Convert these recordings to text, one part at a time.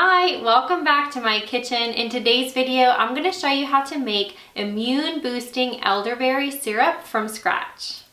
Hi, welcome back to my kitchen. In today's video, I'm going to show you how to make immune boosting elderberry syrup from scratch.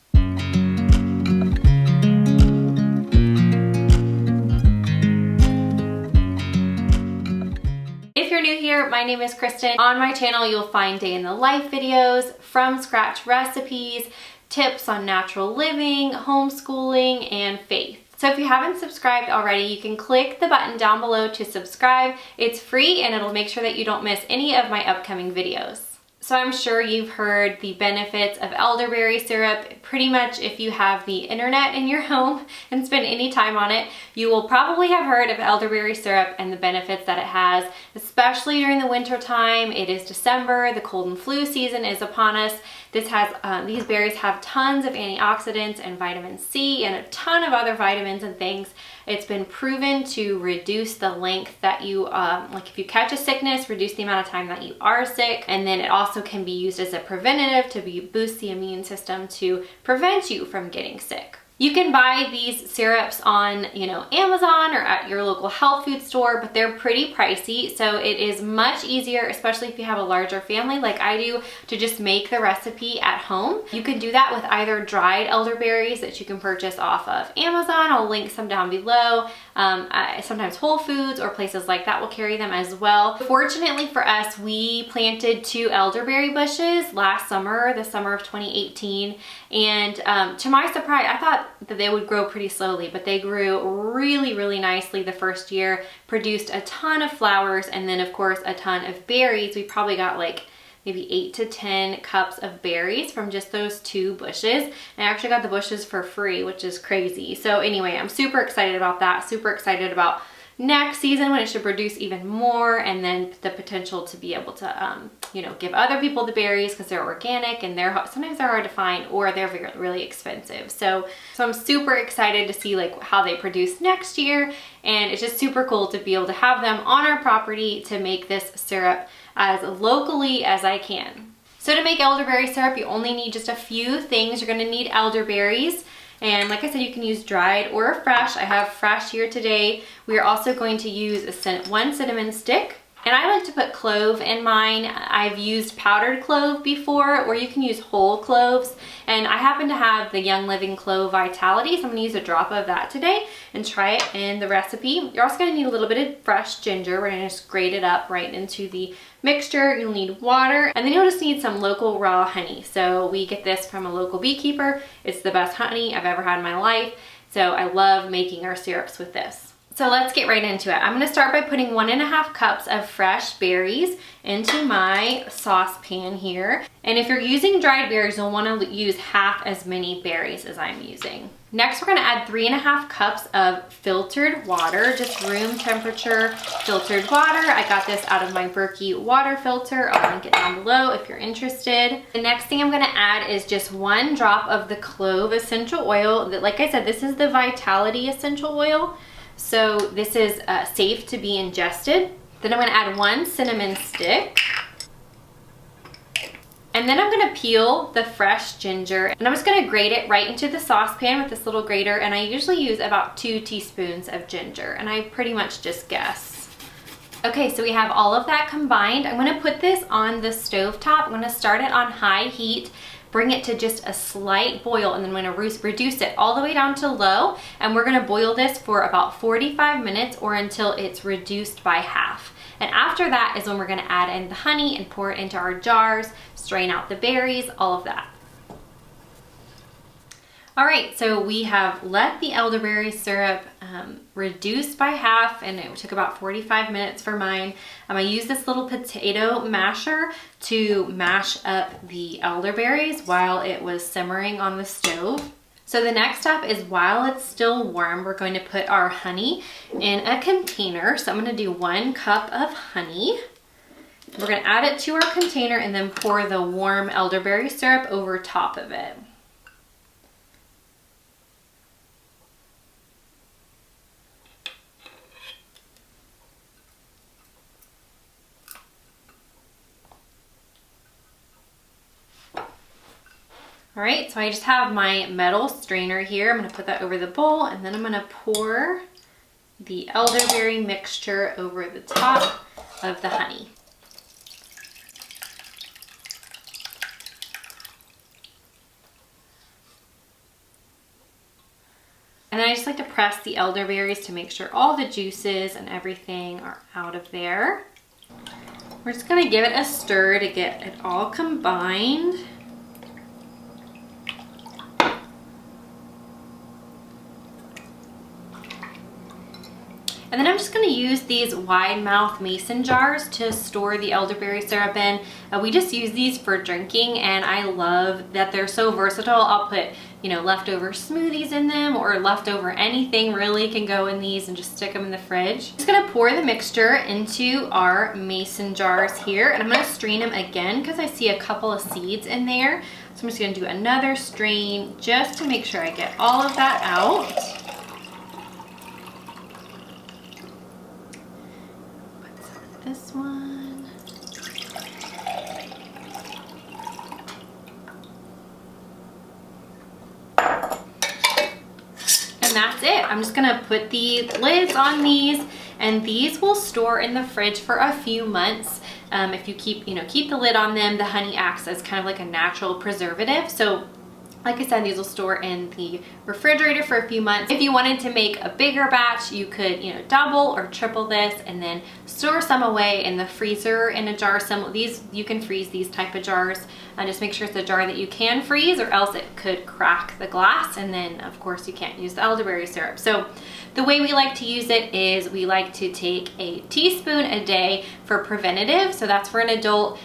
If you're new here, my name is Kristen. On my channel, you'll find day in the life videos, from scratch recipes, tips on natural living, homeschooling, and faith. So if you haven't subscribed already, you can click the button down below to subscribe. It's free and it'll make sure that you don't miss any of my upcoming videos. So I'm sure you've heard the benefits of elderberry syrup. Pretty much if you have the internet in your home and spend any time on it, you will probably have heard of elderberry syrup and the benefits that it has, especially during the winter time. It is December, the cold and flu season is upon us. These berries have tons of antioxidants and vitamin C and a ton of other vitamins and things. It's been proven to reduce the length that you, like if you catch a sickness, reduce the amount of time that you are sick. And then it also can be used as a preventative to boost the immune system to prevent you from getting sick. You can buy these syrups on, Amazon or at your local health food store, but they're pretty pricey. So it is much easier, especially if you have a larger family like I do, to just make the recipe at home. You can do that with either dried elderberries that you can purchase off of Amazon. I'll link some down below. Sometimes Whole Foods or places like that will carry them as well. Fortunately for us, we planted 2 elderberry bushes last summer, the summer of 2018. And to my surprise, I thought that they would grow pretty slowly, but they grew really, really nicely the first year, produced a ton of flowers, and then of course a ton of berries. We probably got like maybe 8 to 10 cups of berries from just those 2 bushes. And I actually got the bushes for free, which is crazy. So anyway, I'm super excited about that, super excited about next season when it should produce even more, and then the potential to be able to give other people the berries because they're organic and sometimes they're hard to find or they're really expensive. So I'm super excited to see like how they produce next year, and it's just super cool to be able to have them on our property to make this syrup as locally as I can. So to make elderberry syrup, you only need just a few things. You're going to need elderberries. And like I said, you can use dried or fresh. I have fresh here today. We are also going to use 1 cinnamon stick. And I like to put clove in mine. I've used powdered clove before, or you can use whole cloves. And I happen to have the Young Living Clove Vitality, so I'm gonna use a drop of that today and try it in the recipe. You're also gonna need a little bit of fresh ginger. We're gonna just grate it up right into the mixture. You'll need water, and then you'll just need some local raw honey. So we get this from a local beekeeper. It's the best honey I've ever had in my life. So I love making our syrups with this. So let's get right into it. I'm gonna start by putting 1.5 cups of fresh berries into my saucepan here. And if you're using dried berries, you'll wanna use half as many berries as I'm using. Next, we're gonna add 3.5 cups of filtered water, just room temperature filtered water. I got this out of my Berkey water filter. I'll link it down below if you're interested. The next thing I'm gonna add is just 1 drop of the clove essential oil. Like I said, this is the Vitality essential oil. So this is safe to be ingested. Then I'm gonna add 1 cinnamon stick. And then I'm gonna peel the fresh ginger, and I'm just gonna grate it right into the saucepan with this little grater, and I usually use about 2 teaspoons of ginger, and I pretty much just guess. Okay, so we have all of that combined. I'm gonna put this on the stove top. I'm gonna start it on high heat, bring it to just a slight boil, and then I'm gonna reduce it all the way down to low, and we're gonna boil this for about 45 minutes or until it's reduced by half. And after that is when we're gonna add in the honey and pour it into our jars, strain out the berries, all of that. All right, so we have let the elderberry syrup reduce by half, and it took about 45 minutes for mine. I used this little potato masher to mash up the elderberries while it was simmering on the stove. So the next step is, while it's still warm, we're going to put our honey in a container. So I'm gonna do 1 cup of honey. We're gonna add it to our container and then pour the warm elderberry syrup over top of it. All right, so I just have my metal strainer here. I'm gonna put that over the bowl, and then I'm gonna pour the elderberry mixture over the top of the honey. And then I just like to press the elderberries to make sure all the juices and everything are out of there. We're just gonna give it a stir to get it all combined. And then I'm just gonna use these wide mouth mason jars to store the elderberry syrup in. We just use these for drinking, and I love that they're so versatile. I'll put, you know, leftover smoothies in them, or leftover anything really can go in these, and just stick them in the fridge. I'm just gonna pour the mixture into our mason jars here, and I'm gonna strain them again because I see a couple of seeds in there. So I'm just gonna do another strain just to make sure I get all of that out. This one. And that's it. I'm just gonna put the lids on these, and these will store in the fridge for a few months. If you keep the lid on them, the honey acts as kind of like a natural preservative. So like I said, these will store in the refrigerator for a few months. If you wanted to make a bigger batch, you could, you know, double or triple this and then store some away in the freezer in a jar. Some of these, you can freeze these type of jars. Just make sure it's a jar that you can freeze, or else it could crack the glass, and then of course you can't use the elderberry syrup. So the way we like to use it is we like to take a teaspoon a day for preventative. So that's for an adult.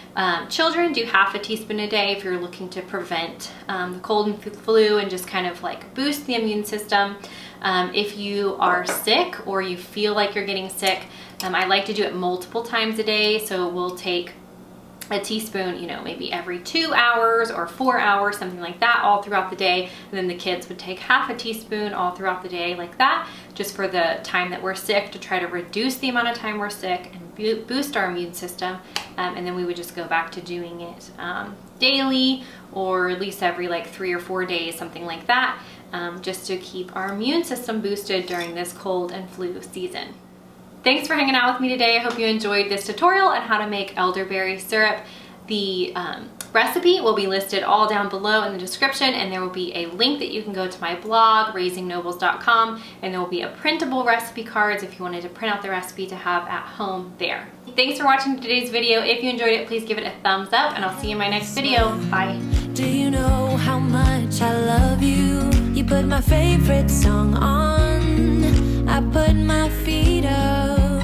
Children do half a teaspoon a day if you're looking to prevent the cold and flu and just kind of like boost the immune system. If you are sick or you feel like you're getting sick, I like to do it multiple times a day. So we'll take a teaspoon, you know, maybe every 2 hours or 4 hours, something like that, all throughout the day. And then the kids would take half a teaspoon all throughout the day like that, just for the time that we're sick, to try to reduce the amount of time we're sick and boost our immune system. And then we would just go back to doing it daily, or at least every like 3 or 4 days, something like that, just to keep our immune system boosted during this cold and flu season. Thanks for hanging out with me today. I hope you enjoyed this tutorial on how to make elderberry syrup. The recipe will be listed all down below in the description, and there will be a link that you can go to my blog, raisingnobles.com, and there will be a printable recipe cards if you wanted to print out the recipe to have at home there. Thanks for watching today's video. If you enjoyed it, please give it a thumbs up, and I'll see you in my next video. Bye. Do you know how much I love you? You put my favorite song on, I put my feet up,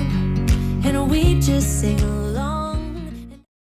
and we just sing